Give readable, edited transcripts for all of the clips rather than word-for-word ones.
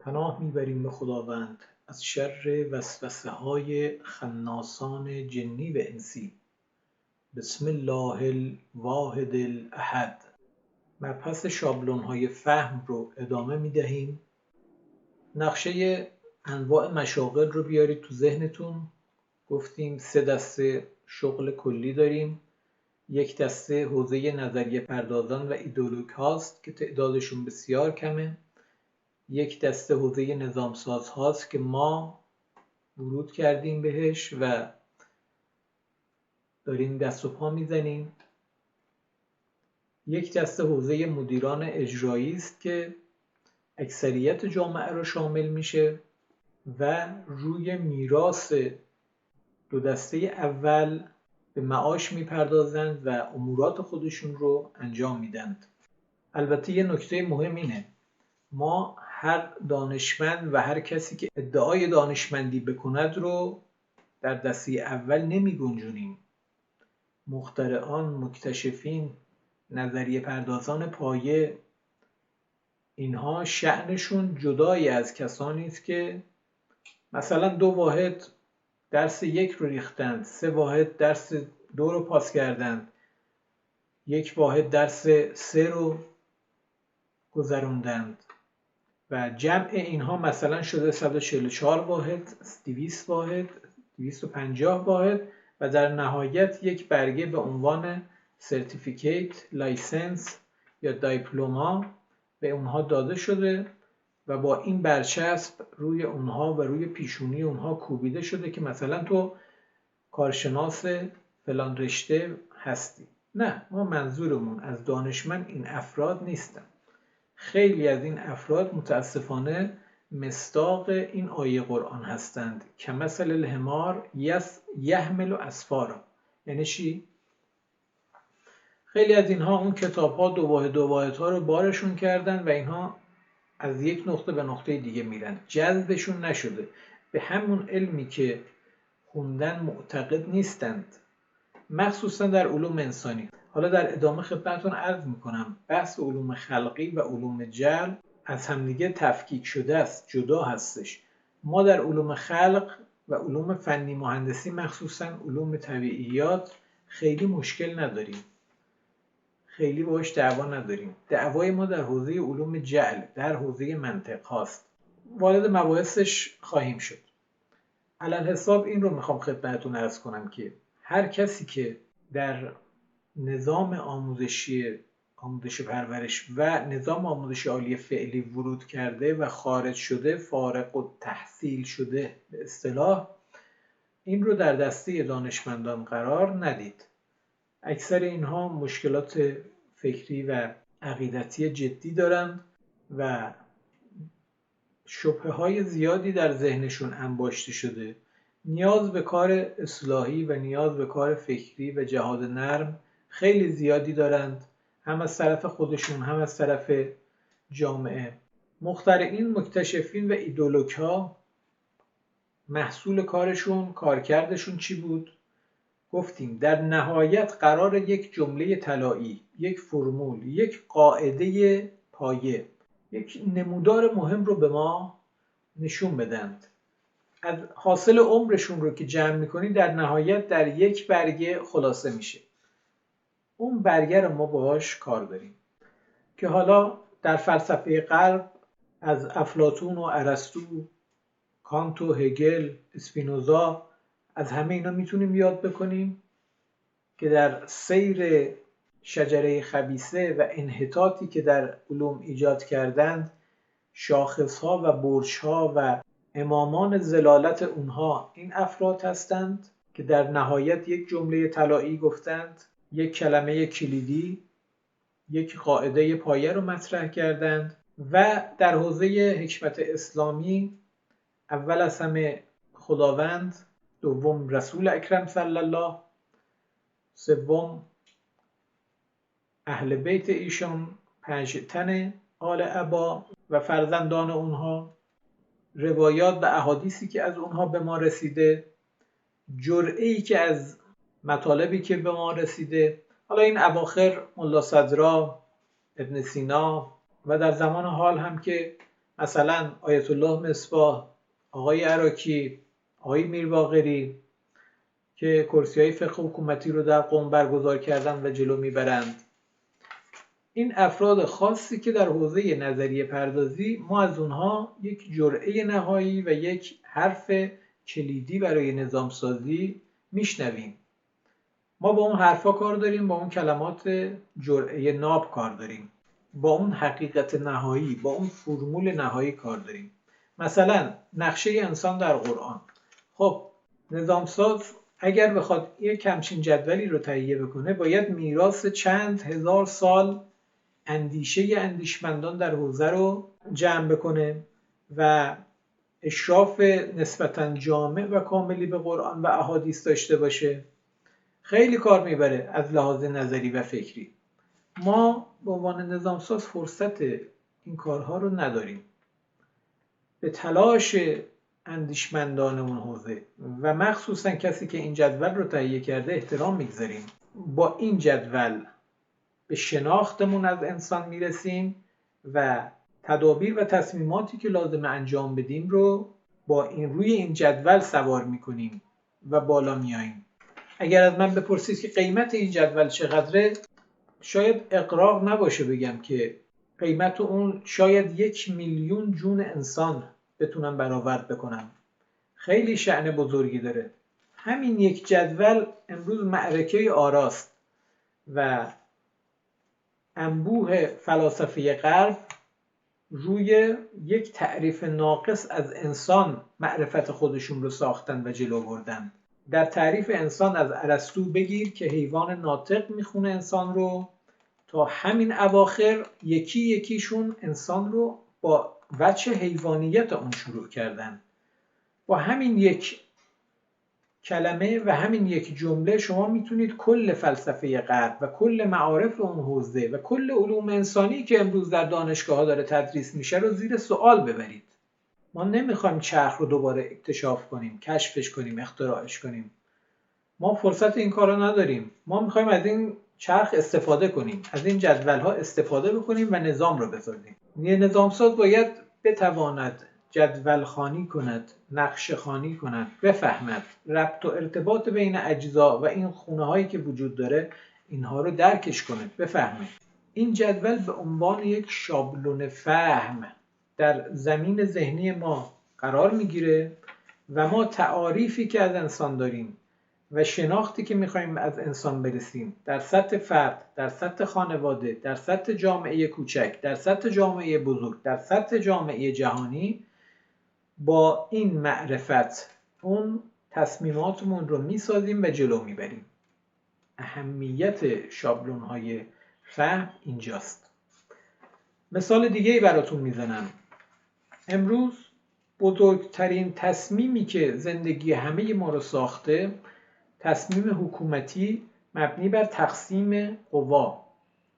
پناه میبریم به خداوند از شر وسوسه های خناسان جنی و انسی. بسم الله الواحد الاحد. مبحث شابلون های فهم رو ادامه میدهیم. نقشه انواع مشاغل رو بیارید تو ذهنتون. گفتیم 3 دسته شغل کلی داریم. یک دسته حوزه نظریه پردازان و ایدئولوگ هاست که تعدادشون بسیار کمه. یک دسته حوزه نظامساز هاست که ما ورود کردیم بهش و داریم دست و پا میزنیم. یک دسته حوزه مدیران اجرایی است که اکثریت جامعه رو شامل میشه و روی میراث 2 دسته اول به معاش میپردازند و امورات خودشون رو انجام میدند. البته یه نکته مهم اینه، ما هر دانشمند و هر کسی که ادعای دانشمندی بکند رو در دسته اول نمی گنجونیم. مخترعان، مکتشفین، نظریه پردازان پایه، اینها شأنشون جدایی از کسانی است که مثلا 2 واحد درس 1 رو ریختند، 3 واحد درس 2 رو پاس کردند، 1 واحد درس 3 رو گذروندند و جمع اینها مثلا شده 144 واحد، 200 واحد، 250 واحد و در نهایت یک برگه به عنوان سرتیفیکیت، لایسنس یا دیپلوما به اونها داده شده و با این برچسب روی اونها و روی پیشونی اونها کوبیده شده که مثلا تو کارشناس فلان رشته هستی. نه، ما منظورمون از دانشمند این افراد نیستن. خیلی از این افراد متاسفانه مصداق این آیه قرآن هستند که مثل الحمار یحمل اسفارا. یعنی چی؟ خیلی از اینها اون کتاب ها 2 واحد ها رو بارشون کردن و اینها از یک نقطه به نقطه دیگه میرن، جذبشون نشده، به همون علمی که خوندن معتقد نیستند، مخصوصا در علوم انسانی. حالا در ادامه خدمتتون عرض میکنم بحث علوم خلقی و علوم جل از همدیگه تفکیک شده است، جدا هستش. ما در علوم خلق و علوم فنی مهندسی، مخصوصا علوم طبیعیات، خیلی مشکل نداریم، خیلی باهاش دعوا نداریم. دعوای ما در حوزه علوم جعل، در حوزه منطق هاست. وارد مباحثش خواهیم شد. علل حساب این رو میخوام خدمتتون عرض کنم که هر کسی که در نظام آموزش پرورش و نظام آموزش عالی فعلی ورود کرده و خارج شده، فارغ التحصیل شده به اصطلاح، این رو در دسته دانشمندان قرار ندید. اکثر اینها مشکلات فکری و عقیدتی جدی دارند و شبهه‌های زیادی در ذهنشون انباشته شده. نیاز به کار اصلاحی و نیاز به کار فکری و جهاد نرم خیلی زیادی دارند، هم از طرف خودشون هم از طرف جامعه. مخترعین، مکتشفین و ایدئولوگ‌ها محصول کارشون، کارکردشون چی بود؟ گفتیم در نهایت قرار یک جمله طلایی، یک فرمول، یک قاعده پایه، یک نمودار مهم رو به ما نشون بدند. از حاصل عمرشون رو که جمع میکنی در نهایت در یک برگه خلاصه میشه. اون برگه رو ما باهاش کار داریم که حالا در فلسفه غرب از افلاطون و ارسطو، کانت و هگل، اسپینوزا، از همه اینا میتونیم یاد بکنیم که در سیر شجره خبیثه و انحطاطی که در علوم ایجاد کردند، شاخصها و برجها و امامان ضلالت اونها این افراد هستند که در نهایت یک جمله طلایی گفتند، یک کلمه کلیدی، یک قاعده پایه رو مطرح کردند و در حوزه حکمت اسلامی اول از همه خداوند، دوم رسول اکرم صلی الله، سوم اهل بیت ایشان، 5 تن آل عبا و فرزندان اونها، روایات و احادیثی که از اونها به ما رسیده، جرعه‌ای که از مطالبی که به ما رسیده. حالا این اواخر ملا صدرا، ابن سینا و در زمان حال هم که مثلا آیت الله مصباح، آقای عراکی، آقای میرباقری که کرسی‌های فقه حکومتی رو در قم برگزار کردن و جلو میبرند. این افراد خاصی که در حوزه نظریه پردازی ما از اونها یک جرعه نهایی و یک حرف کلیدی برای نظام سازی میشنویم. ما با اون حرفا کار داریم، با اون کلمات جرعه ناب کار داریم، با اون حقیقت نهایی، با اون فرمول نهایی کار داریم. مثلا نقشه انسان در قرآن. خب نظام ساز اگر بخواد یک همچین جدولی رو تهیه بکنه باید میراث چند هزار سال اندیشه اندیشمندان در حوزه رو جمع بکنه و اشراف نسبتاً جامع و کاملی به قرآن و احادیث داشته باشه. خیلی کار میبره از لحاظ نظری و فکری. ما به عنوان نظام ساز فرصت این کارها رو نداریم. به تلاش اندیشمندان اون حوزه و مخصوصا کسی که این جدول رو تهیه کرده احترام میگذاریم. با این جدول به شناختمون از انسان میرسیم و تدابیر و تصمیماتی که لازم انجام بدیم رو با روی این جدول سوار میکنیم و بالا میاییم. اگر از من بپرسید که قیمت این جدول چقدره، شاید اغراق نباشه بگم که قیمت اون شاید 1,000,000 جون انسان بتونم برآورد بکنم. خیلی شأن بزرگی داره. همین یک جدول امروز معرکه آراست و انبوه فلاسفه غرب روی یک تعریف ناقص از انسان معرفت خودشون رو ساختن و جلو بردن. در تعریف انسان از ارسطو بگیر که حیوان ناطق میخونه انسان رو، تا همین اواخر یکی یکیشون انسان رو با وجه حیوانیت اون شروع کردن. با همین یک کلمه و همین یک جمله شما میتونید کل فلسفه غرب و کل معارف اون حوزه و کل علوم انسانی که امروز در دانشگاه‌ها داره تدریس میشه رو زیر سوال ببرید. ما نمیخوایم چرخ رو دوباره اکتشاف کنیم، کشفش کنیم، اختراعش کنیم. ما فرصت این کارا نداریم. ما میخوایم از این چرخ استفاده کنیم، از این جدول‌ها استفاده بکنیم و نظام رو بسازیم. یه نظام ساز باید بتواند جدول خوانی کند، نقشه خوانی کند، بفهمد ربط و ارتباط بین اجزا و این خونه هایی که وجود داره اینها رو درکش کنه، بفهمه. این جدول به عنوان یک شابلون فهم در زمین ذهنی ما قرار میگیره و ما تعاریفی که از انسان داریم و شناختی که میخوایم از انسان برسیم در سطح فرد، در سطح خانواده، در سطح جامعه کوچک، در سطح جامعه بزرگ، در سطح جامعه جهانی، با این معرفت اون تصمیماتمون رو میسازیم و جلو میبریم. اهمیت شابلون‌های فهم اینجاست. مثال دیگه‌ای براتون میزنم. امروز بزرگترین تصمیمی که زندگی همه ما رو ساخته، تصمیم حکومتی مبنی بر تقسیم قوا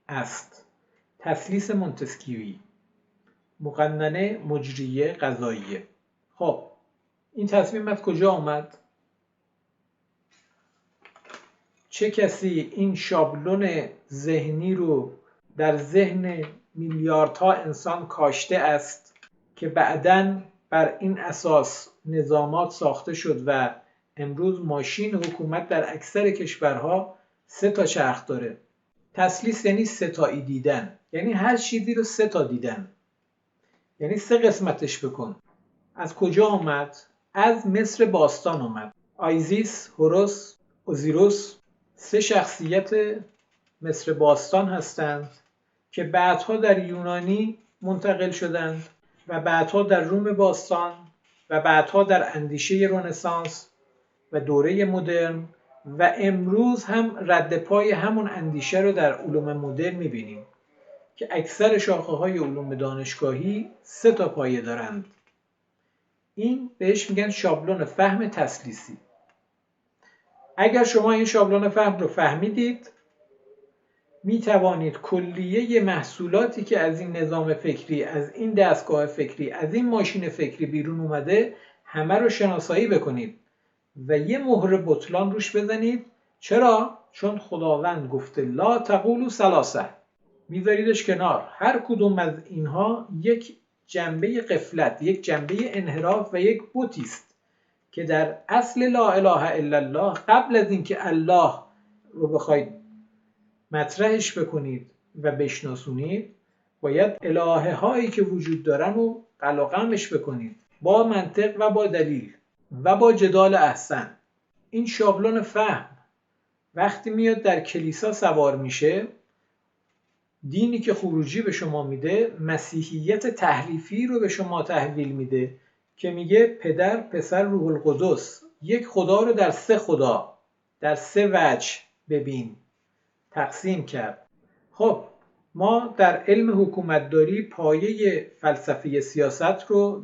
است. تثلیث مونتسکیویی، مقننه مجریه قضاییه. خب این تصمیم از کجا آمد؟ چه کسی این شابلون ذهنی رو در ذهن میلیاردها انسان کاشته است که بعداً بر این اساس نظامات ساخته شد و امروز ماشین حکومت در اکثر کشورها 3 تا چرخ داره. تثلیث یعنی 3 تایی دیدن، یعنی هر چیزی رو 3 تا دیدن، یعنی 3 قسمتش بکن. از کجا آمد؟ از مصر باستان آمد. آیزیس، هوروس، اوزیروس 3 شخصیت مصر باستان هستند که بعدها در یونانی منتقل شدند و بعدها در روم باستان و بعدها در اندیشه رنسانس و دوره مدرن و امروز هم رد پای همون اندیشه رو در علوم مدرن می‌بینیم که اکثر شاخه‌های علوم دانشگاهی 3 تا پایه دارند. این بهش میگن شابلون فهم تثلیثی. اگر شما این شابلون فهم رو فهمیدید، می توانید کلیه محصولاتی که از این نظام فکری، از این دستگاه فکری، از این ماشین فکری بیرون اومده همه رو شناسایی بکنید و یه مهر بطلان روش بزنید. چرا؟ چون خداوند گفته لا تقولوا ثلاثه. میذاریدش کنار. هر کدوم از اینها یک جنبه غفلت، یک جنبه انحراف و یک بتی است که در اصل لا اله الا الله قبل از اینکه الله رو بخواید مطرحش بکنید و بشناسونید، باید الهه هایی که وجود دارن رو قلقمش بکنید با منطق و با دلیل و با جدال احسن. این شابلون فهم وقتی میاد در کلیسا سوار میشه، دینی که خروجی به شما میده مسیحیت تحریفی رو به شما تحویل میده که میگه پدر، پسر، روح القدس، یک خدا رو در سه خدا، در سه وجه ببین، تقسیم کرد. خب ما در علم حکومتداری پایه فلسفه سیاست رو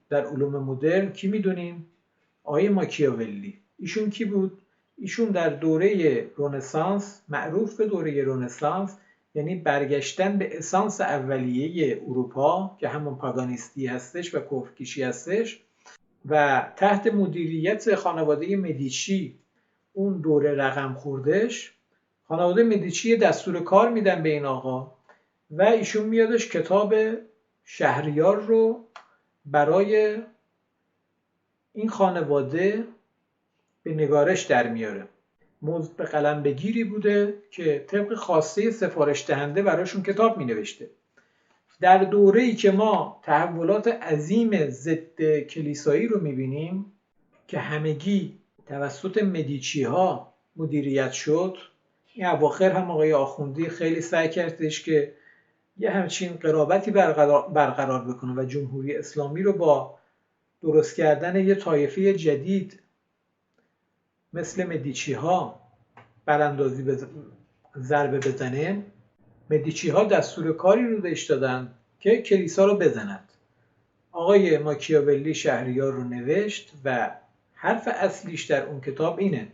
در علوم مدرن کی میدونیم؟ آقای ماکیاولی. ایشون کی بود؟ ایشون در دوره رنسانس، معروف به دوره رنسانس، یعنی برگشتن به اسانس اولیه اروپا که همون پاگانیستی هستش و کفرکشی هستش، و تحت مدیریت خانواده مدیچی اون دوره رقم خوردش. خانواده مدیچی دستور کار میدن به این آقا و ایشون میادش کتاب شهریار رو برای این خانواده به نگارش در میاره. مزد به قلم بگیری بوده که طبق خواسته سفارش دهنده براشون کتاب می نوشته. در دوره‌ای که ما تحولات عظیم ضد کلیسایی رو می بینیم که همگی توسط مدیچی ها مدیریت شد، این اواخر هم آقای آخوندی خیلی سعی کردش که یه همچین قرابتی برقرار بکنه و جمهوری اسلامی رو با درست کردن یه طایفه جدید مثل مدیچی ها براندازی ضربه بزنه. مدیچی ها دستور کاری رو بهش دادن که کلیسا رو بزنند. آقای ماکیاولی شهریار رو نوشت و حرف اصلیش در اون کتاب اینه: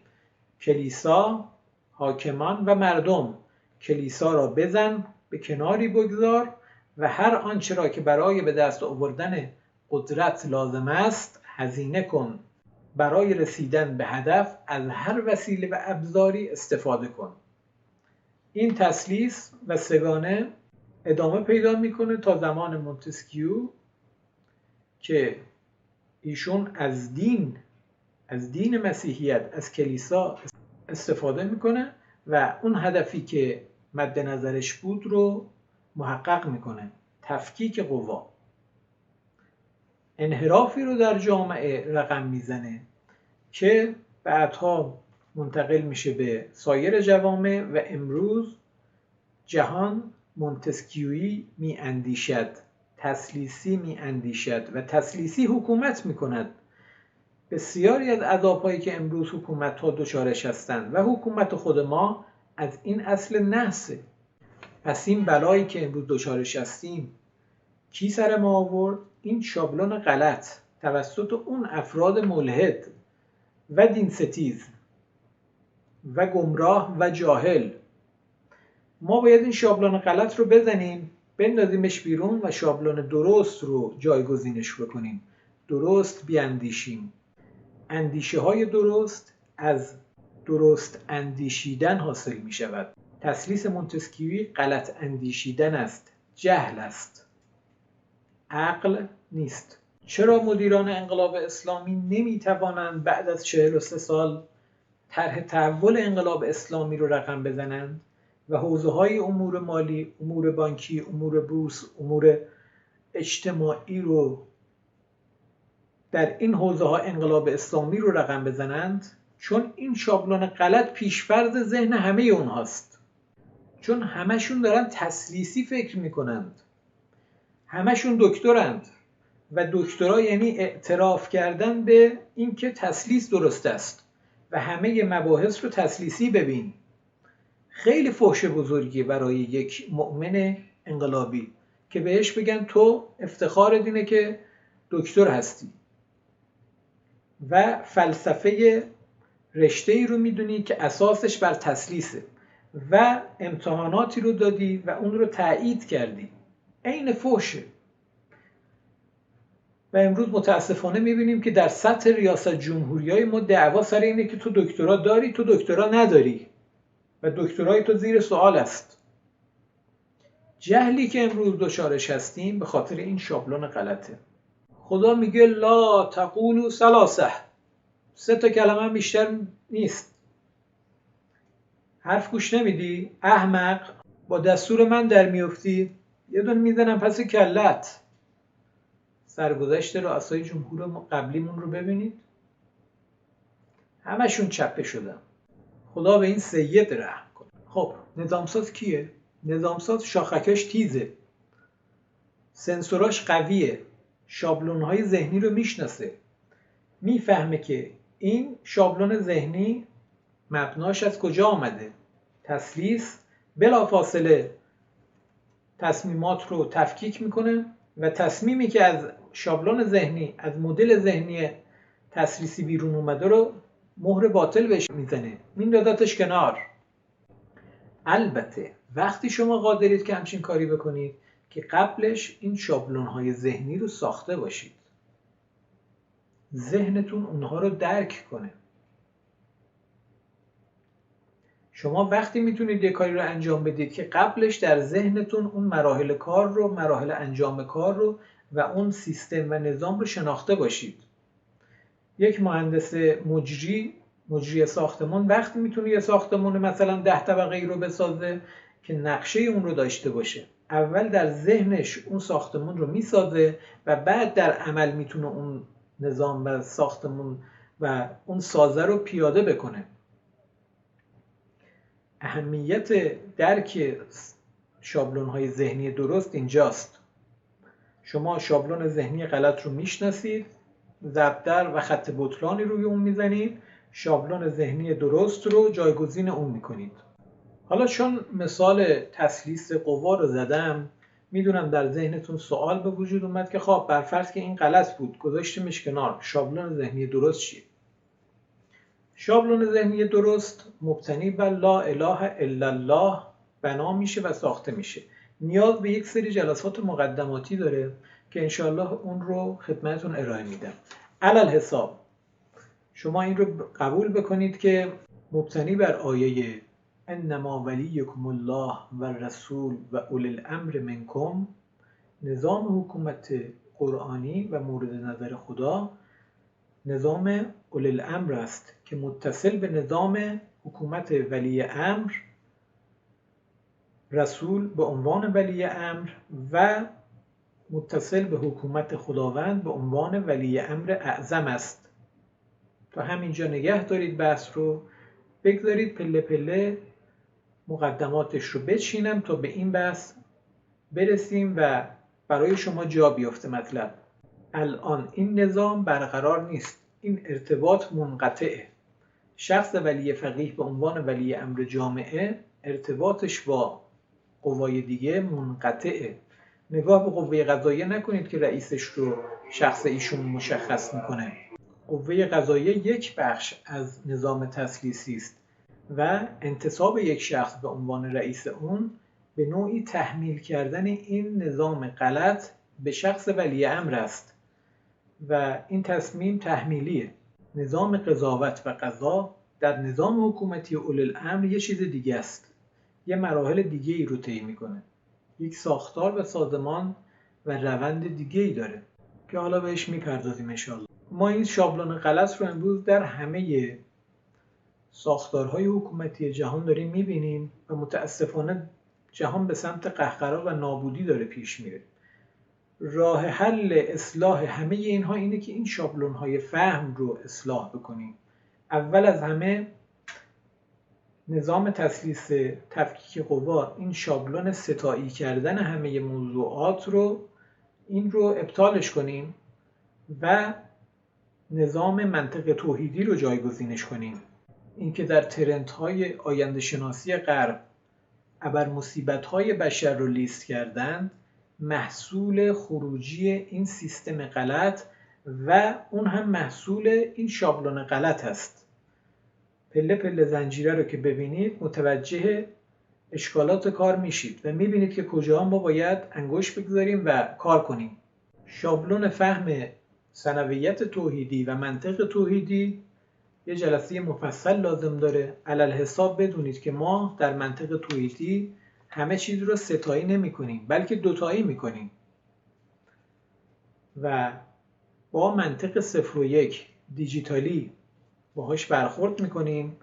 کلیسا، حاکمان و مردم، کلیسا را بزن، به کناری بگذار و هر آنچه را که برای به دست آوردن قدرت لازم است هزینه کن. برای رسیدن به هدف از هر وسیله و ابزاری استفاده کن. این تثلیث و سگانه ادامه پیدا میکنه تا زمان مونتسکیو که ایشون از دین مسیحیت، از کلیسا استفاده میکنه و اون هدفی که مد نظرش بود رو محقق میکنه: تفکیک قوا. انحرافی رو در جامعه رقم میزنه که بعدها منتقل میشه به سایر جوامع و امروز جهان مونتسکیویی میاندیشد، تثلیثی میاندیشد و تثلیثی حکومت میکند. بسیاری از عذاب‌هایی که امروز حکومت‌ها دچارش هستند و حکومت خود ما از این اصل نحسه. پس این بلایی که امروز دچارش هستیم کی سر ما آورد؟ این شابلون غلط توسط اون افراد ملحد و دینستیز و گمراه و جاهل. ما باید این شابلون غلط رو بزنیم، بندازیمش بیرون و شابلون درست رو جایگزینش بکنیم. درست بیاندیشیم. اندیشه های درست از درست اندیشیدن حاصل می شود. تثلیث مونتسکیوی غلط اندیشیدن است، جهل است، عقل نیست. چرا مدیران انقلاب اسلامی نمی توانند بعد از 43 سال طرح تحول انقلاب اسلامی رو رقم بزنند و حوزه‌های امور مالی، امور بانکی، امور بورس، امور اجتماعی رو در این حوزه‌ها انقلاب اسلامی رو رقم بزنند؟ چون این شابلون غلط پیش‌فرض ذهن همه اونهاست. چون همشون دارن تثلیثی فکر میکنند. همشون دکترند و دکترا یعنی اعتراف کردن به اینکه تثلیث درست است و همه مباحث رو تثلیثی ببین. خیلی فحش بزرگی برای یک مؤمن انقلابی که بهش بگن تو افتخارت اینه که دکتر هستی و فلسفه رشته‌ای رو میدونی که اساسش بر تثلیثه و امتحاناتی رو دادی و اون رو تایید کردی. عین فحشه. و امروز متاسفانه میبینیم که در سطح ریاست جمهوری‌های ما دعوا سر اینه که تو دکترا داری، تو دکترا نداری و دکترای تو زیر سوال است. جهلی که امروز دچارش هستیم به خاطر این شابلون غلطه. خدا میگه لا تقولوا ثلاثه، 3 تا کلمه بیشتر نیست. حرف گوش نمیدی؟ احمق، با دستور من در میفتی، یه دونه میزنم پس کلت. سرگذشت رؤسای جمهور قبلیمون رو ببینید، همشون چپه شدن. خدا به این سید رحم کنه. خب نظامساز کیه؟ نظامساز شاخکش تیزه، سنسوراش قویه، شابلونهای ذهنی رو میشناسه، میفهمه که این شابلون ذهنی مبناش از کجا آمده. تسلیس بلافاصله تصمیمات رو تفکیک میکنه و تصمیمی که از شابلون ذهنی، از مدل ذهنی تسلیسی بیرون اومده رو مهر باطل بهش میزنه، میندازتش کنار. البته وقتی شما قادرید که همچین کاری بکنید که قبلش این شابلون‌های ذهنی رو ساخته باشید، ذهنتون اونها رو درک کنه. شما وقتی میتونید یه کاری رو انجام بدید که قبلش در ذهنتون اون مراحل کار رو، مراحل انجام کار رو و اون سیستم و نظام رو شناخته باشید. یک مهندس مجری ساختمان وقتی میتونه یه ساختمان مثلا 10 طبقه‌ای رو بسازه که نقشه اون رو داشته باشه، اول در ذهنش اون ساختمان رو میسازه و بعد در عمل میتونه اون نظام و ساختمان و اون سازه رو پیاده بکنه. اهمیت درک شابلون‌های ذهنی درست اینجاست. شما شابلون ذهنی غلط رو میشناسید، ضربدر و خط بطلانی روی اون میزنید، شابلون ذهنی درست رو جایگزین اون میکنید. حالا چون مثال تسلیس قوا رو زدم، میدونم در ذهنتون سوال به وجود اومد که خب برفرض که این غلط بود، گذاشتیمش کنار، شابلون ذهنی درست چیه؟ شابلون ذهنی درست مبتنی بر لا اله الا الله بنا میشه و ساخته میشه. نیاز به یک سری جلسات مقدماتی داره که انشاءالله اون رو خدمتتون ارائه میدم. علل حساب شما این رو قبول بکنید که مبتنی بر آیه انما ولیکم الله و الرسول و اولی الامر منکم، نظام حکومت قرآنی و مورد نظر خدا نظام اولی الامر است که متصل به نظام حکومت ولی امر، رسول به عنوان ولی امر و متصل به حکومت خداوند به عنوان ولی امر اعظم است. تا همینجا نگه دارید بحث رو، بگذارید پله پله مقدماتش رو بچینم تا به این بحث برسیم و برای شما جا بیفته مطلب. الان این نظام برقرار نیست، این ارتباط منقطعه. شخص ولی فقیه به عنوان ولی امر جامعه ارتباطش با قوای دیگه منقطعه. نگاه به قوه قضاییه نکنید که رئیسش رو شخص ایشون مشخص میکنه. قوه قضاییه یک بخش از نظام تسلیسی است و انتصاب یک شخص به عنوان رئیس اون به نوعی تحمیل کردن این نظام غلط به شخص ولی امر است و این تصمیم تحمیلیه. نظام قضاوت و قضا در نظام حکومتی اولی الامر یه چیز دیگه است، یه مراحل دیگه ای رو طی میکنه، یک ساختار و سازمان و روند دیگه ای داره که حالا بهش میپردازیم انشاءالله. ما این شابلون غلط رو امروز در همه ساختارهای حکومتی جهان داریم میبینیم و متاسفانه جهان به سمت قهقرا و نابودی داره پیش میره. راه حل اصلاح همه اینها اینه که این شابلون‌های فهم رو اصلاح بکنیم. اول از همه نظام تسلیس تفکیک قوا، این شابلون ستایی کردن همه موضوعات رو این رو ابطالش کنیم و نظام منطق توحیدی رو جایگزینش کنیم. اینکه در ترندهای آینده شناسی غرب ابر مصیبت‌های بشر رو لیست کردند، محصول خروجی این سیستم غلط و اون هم محصول این شابلون غلط است. پله پله زنجیره رو که ببینید متوجه اشکالات کار میشید و میبینید که کجا ما باید انگشت بگذاریم و کار کنیم. شابلون فهم ثانویت توحیدی و منطق توحیدی یه جلسه مفصل لازم داره. علل حساب بدونید که ما در منطق توحیدی همه چیز رو ستایی نمی کنیم بلکه دوتایی می کنیم و با منطق 0 و 1 دیجیتالی باهاش برخورد می کنیم.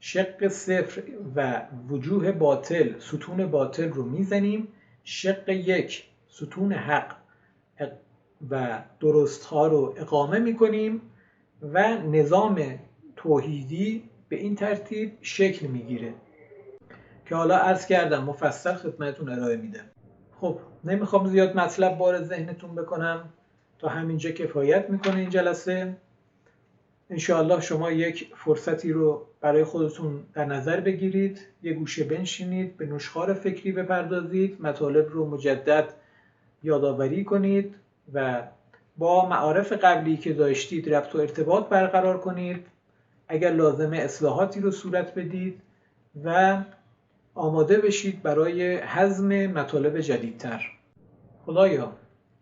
شق 0 و وجوه باطل، ستون باطل رو میزنیم. شق 1 ستون حق و درست ها رو اقامه می کنیم و نظام توحیدی به این ترتیب شکل میگیره که حالا عرض کردم مفصل خدمتتون ارائه میدم. خب نمیخوام زیاد مطلب وارد ذهنتون بکنم، تا همینجا کفایت میکنه این جلسه. انشاءالله شما یک فرصتی رو برای خودتون در نظر بگیرید، یه گوشه بنشینید، به نشخوار فکری بپردازید، مطالب رو مجدد یادآوری کنید و با معارف قبلی که داشتید ربط و ارتباط برقرار کنید. اگر لازمه اصلاحاتی رو صورت بدید و آماده بشید برای هضم مطالب جدیدتر. خدایا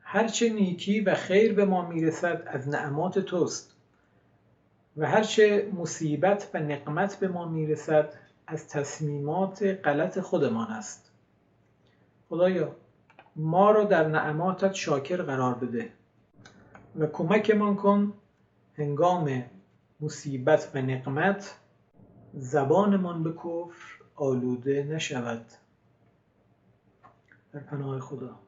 هرچه نیکی و خیر به ما میرسد از نعمات توست و هرچه مصیبت و نقمت به ما میرسد از تصمیمات غلط خودمان است. خدایا ما را در نعماتت شاکر قرار بده و کمکمان کن هنگام مصیبت و نقمت زبانمان به کفر آلوده نشود. در پناه خدا.